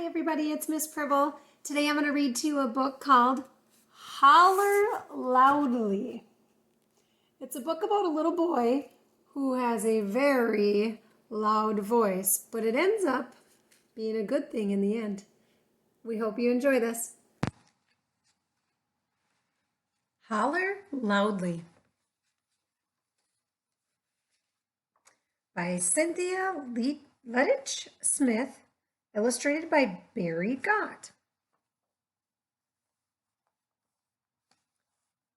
everybody, it's Miss Pribble. Today I'm going to read to you a book called Holler Loudly. It's a book about a little boy who has a very loud voice, but it ends up being a good thing in the end. We hope you enjoy this. Holler Loudly by Cynthia Leitich Smith, illustrated by Barry Gott.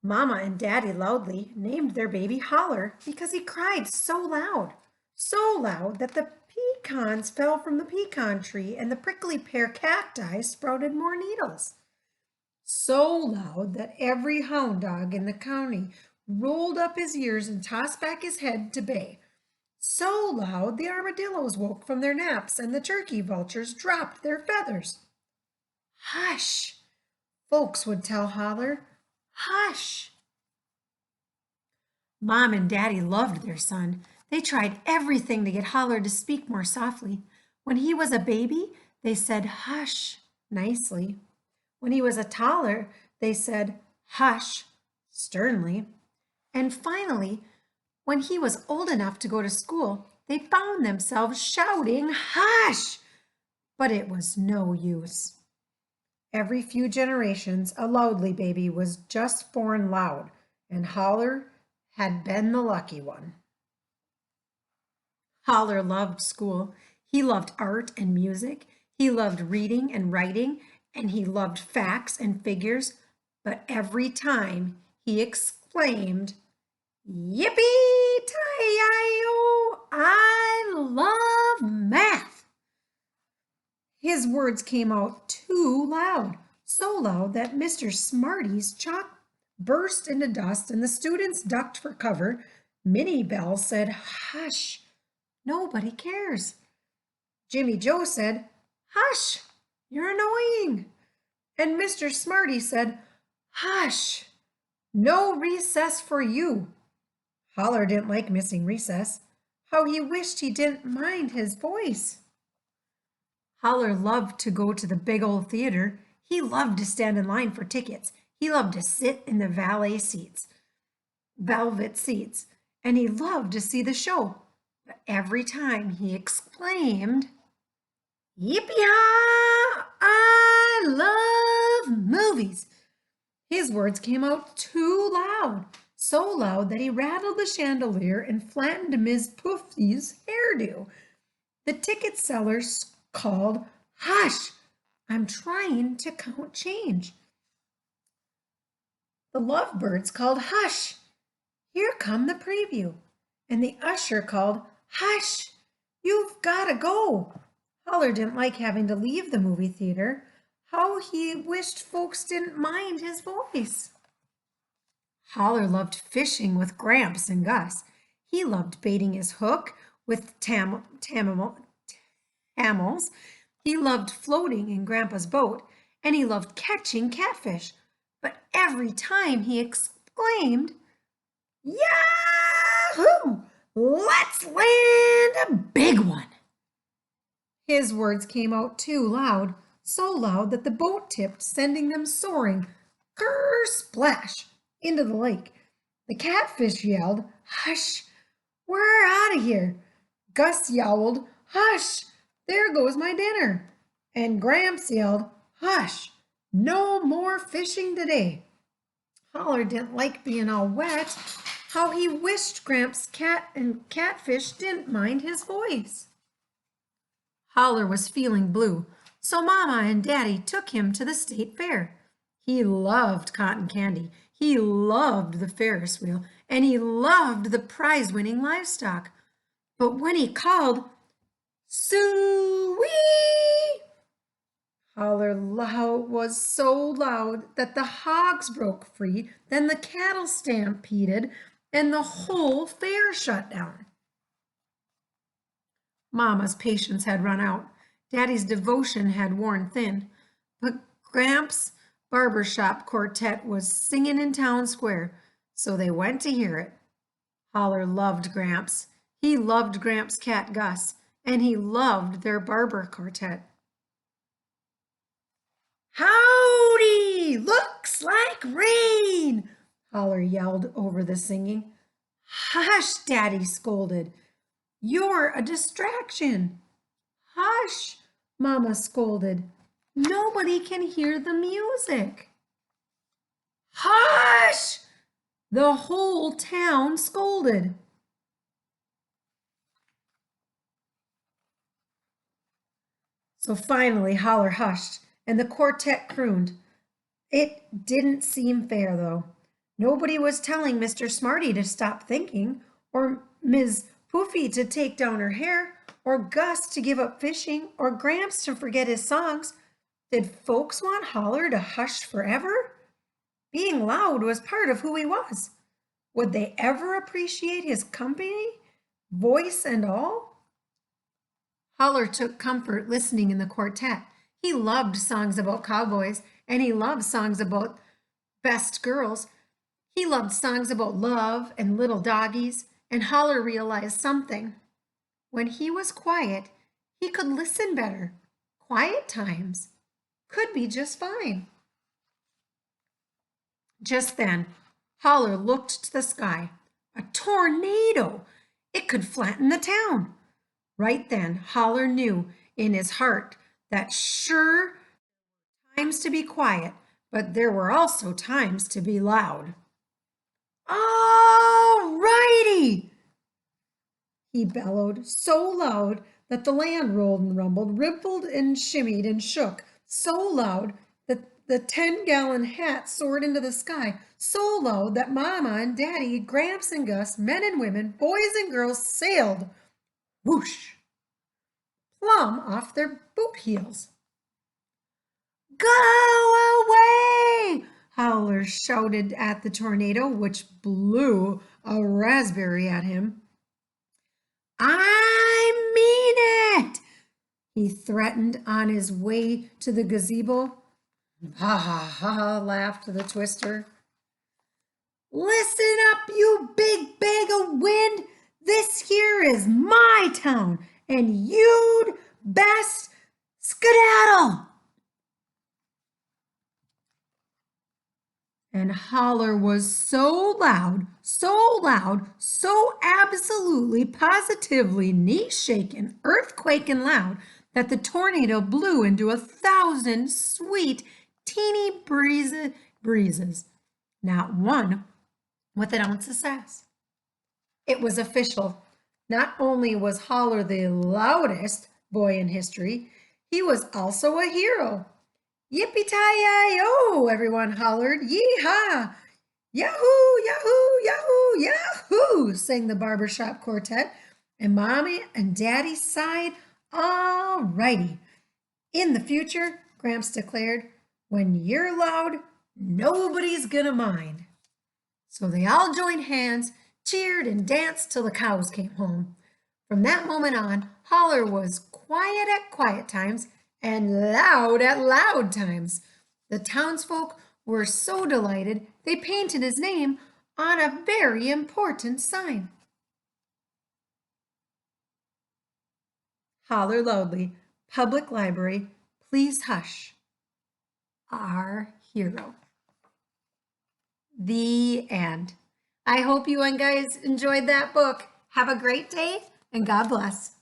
Mama and Daddy Loudly named their baby Holler because he cried so loud that the pecans fell from the pecan tree and the prickly pear cacti sprouted more needles. So loud that every hound dog in the county rolled up his ears and tossed back his head to bay. So loud the armadillos woke from their naps and the turkey vultures dropped their feathers. Hush, folks would tell Holler. Hush! Mom and Daddy loved their son. They tried everything to get Holler to speak more softly. When he was a baby, they said hush nicely. When he was a toddler, they said hush sternly. And finally, when he was old enough to go to school, they found themselves shouting hush, but it was no use. Every few generations, a Loudly baby was just born loud, and Holler had been the lucky one. Holler loved school. He loved art and music. He loved reading and writing, and he loved facts and figures. But every time he exclaimed, "Yippee-ki-yi-yo, I love math!" His words came out too loud, so loud that Mr. Smarty's chalk burst into dust and the students ducked for cover. Minnie Bell said, "Hush, nobody cares." Jimmy Joe said, "Hush, you're annoying." And Mr. Smarty said, "Hush, no recess for you." Holler didn't like missing recess. How he wished he didn't mind his voice. Holler loved to go to the big old theater. He loved to stand in line for tickets. He loved to sit in the velvet seats, and he loved to see the show. But every time he exclaimed, "Yippee-ha! I love movies!" his words came out too loud, so loud that he rattled the chandelier and flattened Miss Poofy's hairdo. The ticket sellers called, "Hush, I'm trying to count change." The lovebirds called, "Hush, here come the preview." And the usher called, "Hush, you've got to go." Holler didn't like having to leave the movie theater. How he wished folks didn't mind his voice. Holler loved fishing with Gramps and Gus. He loved baiting his hook with tamils. He loved floating in Grandpa's boat, and he loved catching catfish. But every time he exclaimed, "Yahoo! Let's land a big one!" his words came out too loud, so loud that the boat tipped, sending them soaring, ker-splash, into the lake. The catfish yelled, "Hush, we're out of here." Gus yowled, "Hush, there goes my dinner." And Gramps yelled, "Hush, no more fishing today." Holler didn't like being all wet. How he wished Gramps' cat and catfish didn't mind his voice. Holler was feeling blue, so Mama and Daddy took him to the state fair. He loved cotton candy, he loved the Ferris wheel, and he loved the prize-winning livestock. But when he called, "Soo-wee!" Holler was so loud that the hogs broke free, then the cattle stampeded, and the whole fair shut down. Mama's patience had run out. Daddy's devotion had worn thin. But Gramps' barbershop quartet was singing in town square, so they went to hear it. Holler loved Gramps. He loved Gramps' cat Gus, and he loved their barber quartet. Howdy! Looks like rain! Holler yelled over the singing. Hush, Daddy scolded. You're a distraction. Hush, Mama scolded. Nobody can hear the music. Hush! The whole town scolded. So finally, Holler hushed, and the quartet crooned. It didn't seem fair, though. Nobody was telling Mr. Smarty to stop thinking, or Ms. Poofy to take down her hair, or Gus to give up fishing, or Gramps to forget his songs. Did folks want Holler to hush forever? Being loud was part of who he was. Would they ever appreciate his company, voice and all? Holler took comfort listening in the quartet. He loved songs about cowboys, and he loved songs about best girls. He loved songs about love and little doggies, and Holler realized something. When he was quiet, he could listen better. Quiet times could be just fine. Just then, Holler looked to the sky. A tornado! It could flatten the town. Right then, Holler knew in his heart that sure times to be quiet, but there were also times to be loud. All righty! He bellowed so loud that the land rolled and rumbled, rippled and shimmied and shook, so loud that the 10-gallon hat soared into the sky, so loud that Mama and Daddy, Gramps and Gus, men and women, boys and girls sailed, whoosh, plumb off their boot heels. Go away! Holler shouted at the tornado, which blew a raspberry at him. I mean it, he threatened on his way to the gazebo. Ha ha ha, laughed the twister. Listen up, you big bag of wind. This here is my town, and you'd best skedaddle. And Holler was so loud, so absolutely, positively, knee-shaking, earthquaking loud that the tornado blew into 1,000 sweet, teeny breezes, not one with an ounce of sass. It was official. Not only was Holler the loudest boy in history, he was also a hero. Yippee-ki-yay-yo, everyone hollered. Yee-haw! Yahoo, yahoo, yahoo, yahoo, sang the barbershop quartet, and Mommy and Daddy sighed. All righty. In the future, Gramps declared, when you're loud, nobody's gonna mind. So they all joined hands, cheered, and danced till the cows came home. From that moment on, Holler was quiet at quiet times and loud at loud times. The townsfolk were so delighted they painted his name on a very important sign. Holler Loudly, Public Library, please hush. Our hero. The end. I hope you guys enjoyed that book. Have a great day and God bless.